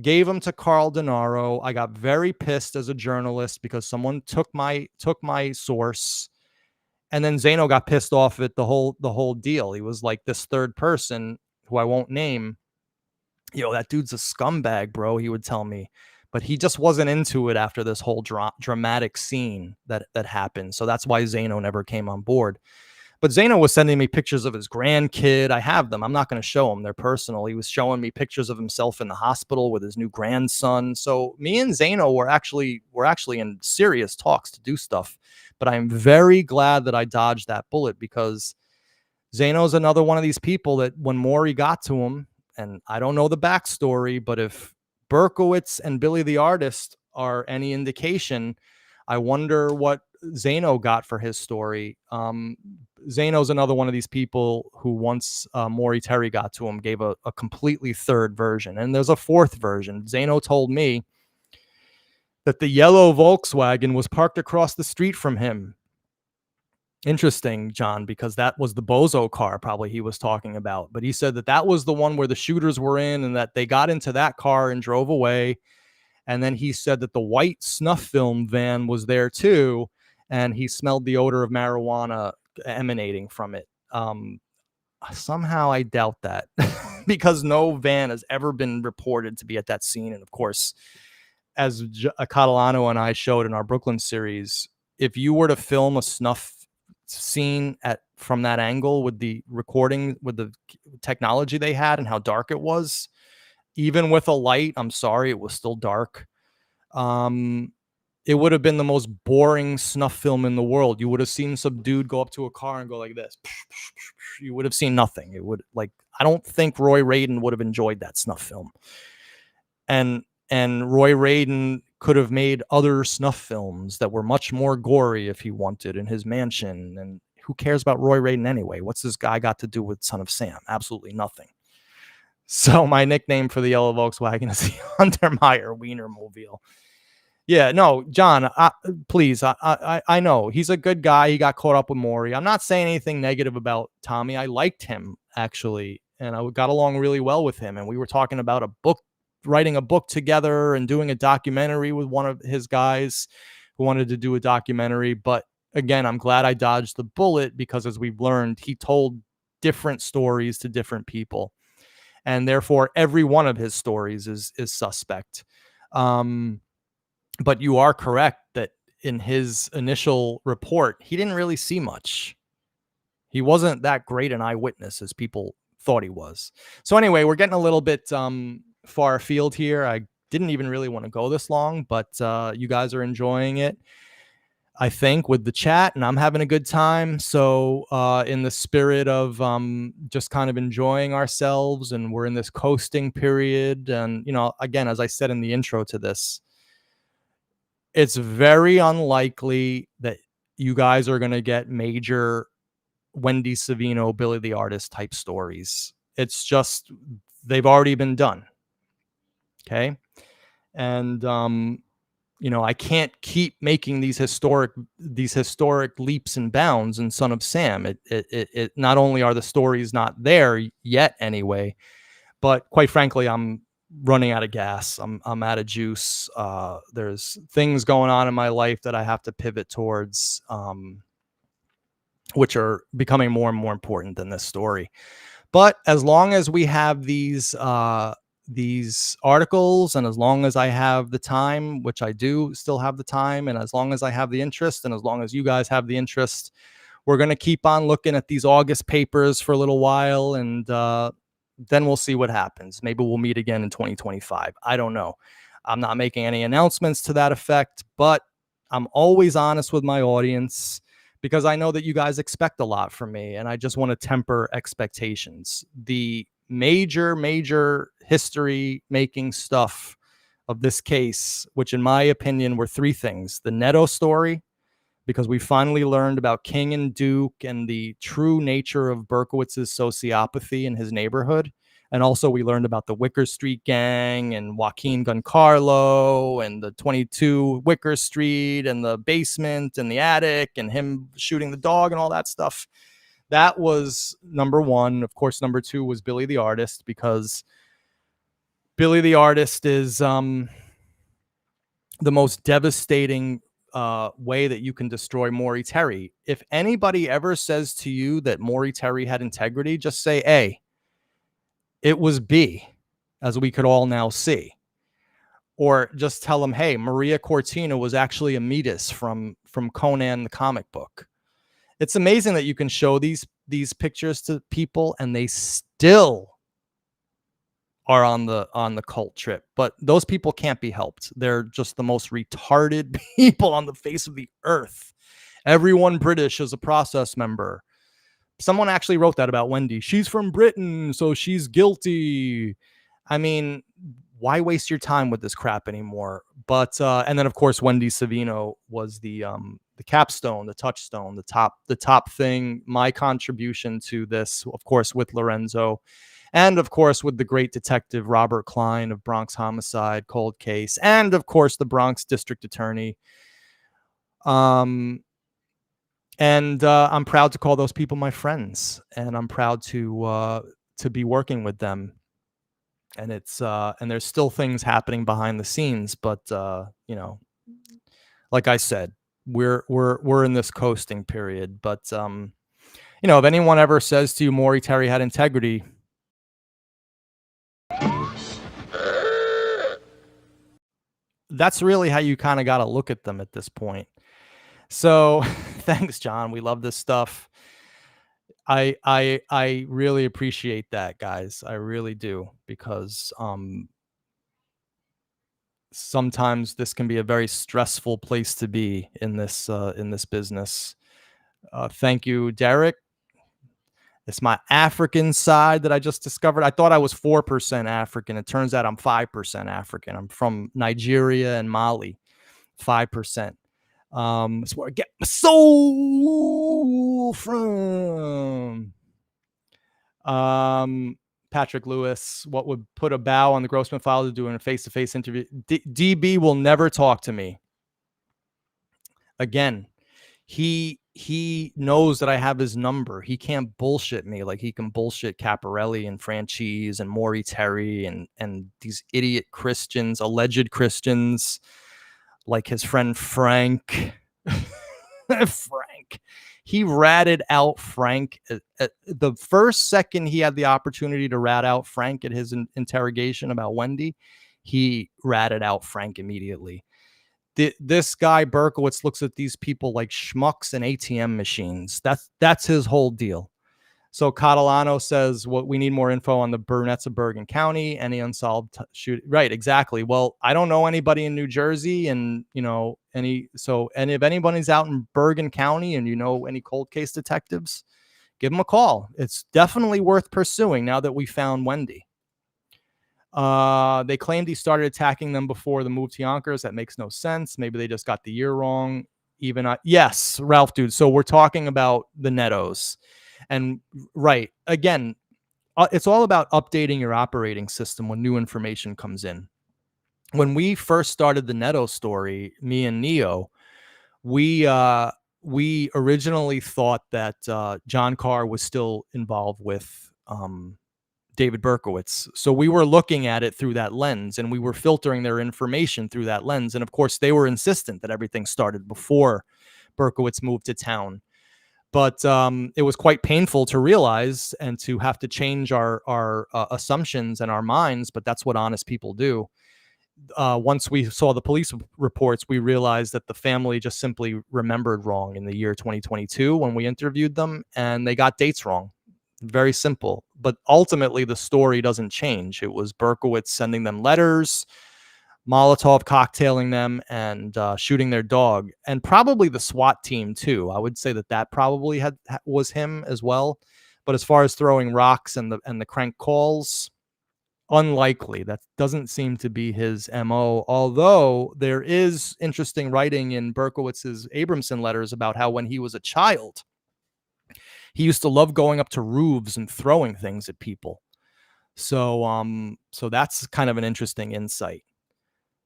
gave him to Carl Denaro. I got very pissed as a journalist because someone took my source. And then Zano got pissed off at the whole deal. He was like, this third person who I won't name, that dude's a scumbag, bro, he would tell me. But he just wasn't into it after this whole dramatic scene that happened. So that's why Zano never came on board. But Zano was sending me pictures of his grandkid. I have them. I'm not going to show them. They're personal. He was showing me pictures of himself in the hospital with his new grandson. So me and Zano were actually in serious talks to do stuff. But I'm very glad that I dodged that bullet, because Zano's another one of these people that when Maury got to him, and I don't know the backstory, but if Berkowitz and Billy the Artist are any indication, I wonder what Zano got for his story. Zano's another one of these people who once Maury Terry got to him, gave a completely third version. And there's a fourth version. Zano told me that the yellow Volkswagen was parked across the street from him. Interesting, John, because that was the Bozo car probably he was talking about. But he said that was the one where the shooters were in, and that they got into that car and drove away. And then he said that the white snuff film van was there too, and he smelled the odor of marijuana emanating from it. Somehow I doubt that because no van has ever been reported to be at that scene. And of course, as Catalano and I showed in our Brooklyn series, if you were to film a snuff scene from that angle with the recording, with the technology they had and how dark it was, even with a light, I'm sorry, it was still dark. um, it would have been the most boring snuff film in the world. You would have seen some dude go up to a car and go like this. You would have seen nothing. It would like I don't think Roy Raiden would have enjoyed that snuff film. And Roy Raiden could have made other snuff films that were much more gory if he wanted in his mansion. And who cares about Roy Raiden anyway? What's this guy got to do with Son of Sam? Absolutely nothing. So my nickname for the Yellow Volkswagen is the Untermeyer Wienermobile. Yeah, no, John, please, I know he's a good guy. He got caught up with Maury. I'm not saying anything negative about Tommy. I liked him actually, and I got along really well with him. And we were talking about writing a book together and doing a documentary with one of his guys who wanted to do a documentary. But again, I'm glad I dodged the bullet because as we've learned, he told different stories to different people. And therefore, every one of his stories is suspect. But you are correct that in his initial report, he didn't really see much. He wasn't that great an eyewitness as people thought he was. So anyway, we're getting a little bit far afield here. I didn't even really want to go this long, but you guys are enjoying it, I think, with the chat, and I'm having a good time. So in the spirit of just kind of enjoying ourselves, and we're in this coasting period, and again, as I said in the intro to this, it's very unlikely that you guys are going to get major Wendy Savino, Billy the Artist type stories. It's just, they've already been done. Okay. And, I can't keep making these historic leaps and bounds in Son of Sam. It not only are the stories not there yet anyway, but quite frankly, I'm running out of gas. I'm out of juice. There's things going on in my life that I have to pivot towards, which are becoming more and more important than this story. But as long as we have these articles, and as long as I have the time, which I do still have the time, and as long as I have the interest, and as long as you guys have the interest, we're going to keep on looking at these August papers for a little while, and then we'll see what happens. Maybe we'll meet again in 2025. I don't know. I'm not making any announcements to that effect, but I'm always honest with my audience because I know that you guys expect a lot from me, and I just want to temper expectations. The major history making stuff of this case, which in my opinion were three things: the Netto story, because we finally learned about King and Duke and the true nature of Berkowitz's sociopathy in his neighborhood. And also we learned about the Wicker Street gang and Joaquin Goncarlo and the 22 Wicker Street and the basement and the attic and him shooting the dog and all that stuff. That was number one. Of course, number two was Billy the Artist, because Billy the Artist is the most devastating way that you can destroy Maury Terry. If anybody ever says to you that Maury Terry had integrity, just say A. It was B, as we could all now see. Or just tell them, hey, Maria Cortina was actually a Metis from Conan the comic book. It's amazing that you can show these pictures to people and they still are on the cult trip. But those people can't be helped. They're just the most retarded people on the face of the earth. Everyone British is a process member. Someone actually wrote that about Wendy. She's from Britain, so she's guilty. I mean, why waste your time with this crap anymore? But and then of course Wendy Savino was the capstone, the touchstone, the top thing. My contribution to this, of course, with Lorenzo, and of course with the great detective Robert Klein of Bronx Homicide, Cold Case, and of course the Bronx District Attorney. And I'm proud to call those people my friends, and I'm proud to be working with them. And it's and there's still things happening behind the scenes, but like I said, we're in this coasting period. But if anyone ever says to you Maury Terry had integrity, that's really how you kind of got to look at them at this point. So thanks, John. We love this stuff. I really appreciate that, guys. I really do, because sometimes this can be a very stressful place to be in this business. Thank you, Derek. It's my African side that I just discovered. I thought I was 4% African. It turns out I'm 5% African. I'm from Nigeria and Mali. 5%. It's where I get my soul from. Patrick Lewis, what would put a bow on the Grossman file to do in a face-to-face interview? DB will never talk to me again. He knows that I have his number. He can't bullshit me like he can bullshit Caparelli and Franchise and Maury Terry and these idiot Christians, alleged Christians, like his friend Frank. Frank. He ratted out Frank at the first second he had the opportunity to rat out Frank at his interrogation about Wendy. He ratted out Frank immediately. This guy Berkowitz looks at these people like schmucks and ATM machines. That's his whole deal. So Catalano says, "What we need more info on the brunettes of Bergen County. Any unsolved shoot?" Right, exactly. Well, I don't know anybody in New Jersey, and if anybody's out in Bergen County, and any cold case detectives, give them a call. It's definitely worth pursuing now that we found Wendy. They claimed he started attacking them before the move to Yonkers. That makes no sense. Maybe they just got the year wrong. Yes, Ralph, dude. So we're talking about the Nettos. And right, again, it's all about updating your operating system when new information comes in. When we first started the Netto story, me and Neo, we originally thought that John Carr was still involved with David Berkowitz. So we were looking at it through that lens, and we were filtering their information through that lens. And of course, they were insistent that everything started before Berkowitz moved to town. But it was quite painful to realize and to have to change our assumptions and our minds. But that's what honest people do. Once we saw the police reports, we realized that the family just simply remembered wrong in the year 2022 when we interviewed them, and they got dates wrong. Very simple. But ultimately, the story doesn't change. It was Berkowitz sending them letters, Molotov cocktailing them, and shooting their dog, and probably the SWAT team too. I would say that probably was him as well. But as far as throwing rocks and the crank calls, unlikely. That doesn't seem to be his MO. Although there is interesting writing in Berkowitz's Abramson letters about how when he was a child, he used to love going up to roofs and throwing things at people. So that's kind of an interesting insight.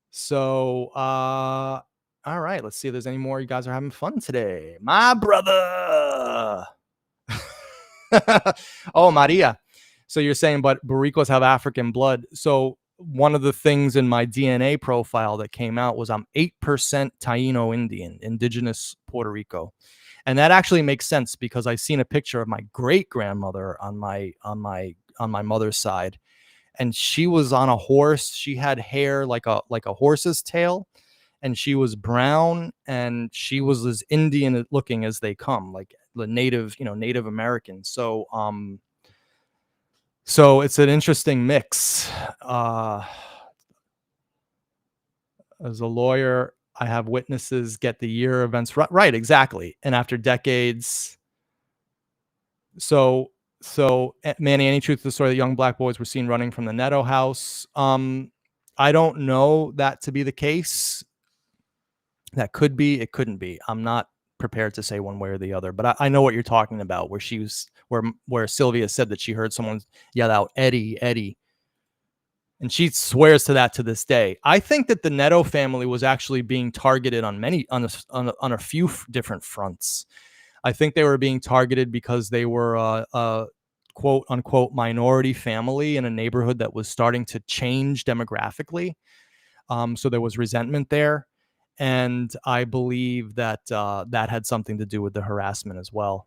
So, all right, let's see if there's any more. You guys are having fun today. My brother. Oh, Maria. So you're saying, but Boricos have African blood. So one of the things in my DNA profile that came out was I'm 8% Taino Indian, indigenous Puerto Rico. And that actually makes sense because I've seen a picture of my great grandmother on my mother's side. And she was on a horse. She had hair like a horse's tail, and she was brown, and she was as Indian looking as they come, like the Native American. So it's an interesting mix. As a lawyer, I have witnesses get the year events right, exactly, and after decades. So Manny, any truth to the story that young black boys were seen running from the Netto house? I don't know that to be the case. That could be, it couldn't be. I'm not prepared to say one way or the other, but I know what you're talking about, where Sylvia said that she heard someone yell out, "Eddie, Eddie." And she swears to that to this day. I think that the Netto family was actually being targeted on a few different fronts. I think they were being targeted because they were a quote unquote minority family in a neighborhood that was starting to change demographically. So there was resentment there. And I believe that that had something to do with the harassment as well.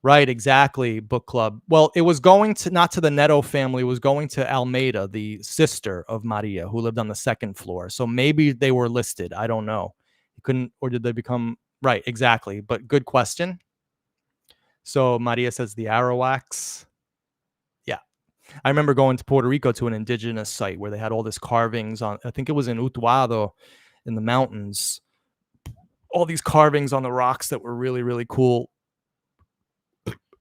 Right, exactly, book club. Well, it was going to not to the Netto family, it was going to Almeida, the sister of Maria, who lived on the second floor. So maybe they were listed. I don't know. Or did they become right, exactly. But good question. So Maria says the Arawaks. Yeah. I remember going to Puerto Rico to an indigenous site where they had all this carvings on, I think it was in Utuado in the mountains, all these carvings on the rocks that were really, really cool.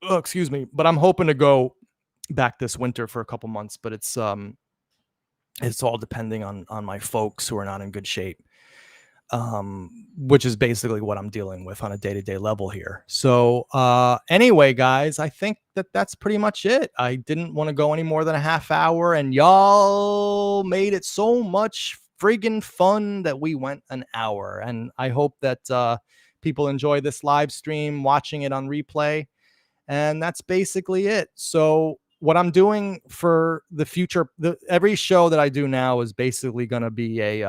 Oh, excuse me. But I'm hoping to go back this winter for a couple months, but it's all depending on my folks who are not in good shape, which is basically what I'm dealing with on a day-to-day level here. So anyway, guys, I think that's pretty much it. I didn't want to go any more than a half hour, and y'all made it so much friggin' fun that we went an hour. And I hope that people enjoy this live stream, watching it on replay. And that's basically it. So what I'm doing for the future, every show that I do now is basically going to be a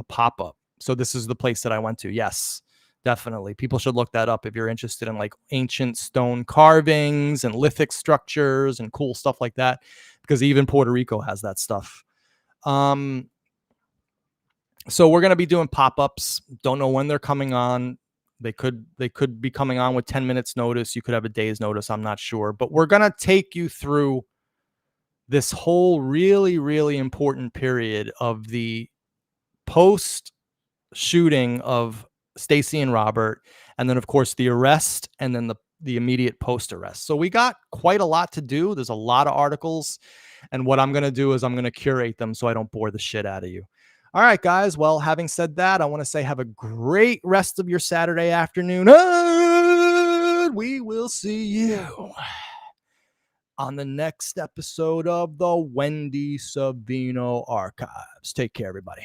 pop-up. So this is the place that I went to. Yes, definitely. People should look that up if you're interested in like ancient stone carvings and lithic structures and cool stuff like that, because even Puerto Rico has that stuff. So we're going to be doing pop-ups. Don't know when they're coming on. They could be coming on with 10 minutes notice. You could have a day's notice. I'm not sure, but we're going to take you through this whole really, really important period of the post shooting of Stacey and Robert. And then of course the arrest, and then the immediate post arrest. So we got quite a lot to do. There's a lot of articles. And what I'm going to do is I'm going to curate them so I don't bore the shit out of you. All right, guys. Well, having said that, I want to say have a great rest of your Saturday afternoon. And we will see you on the next episode of the Wendy Savino Archives. Take care, everybody.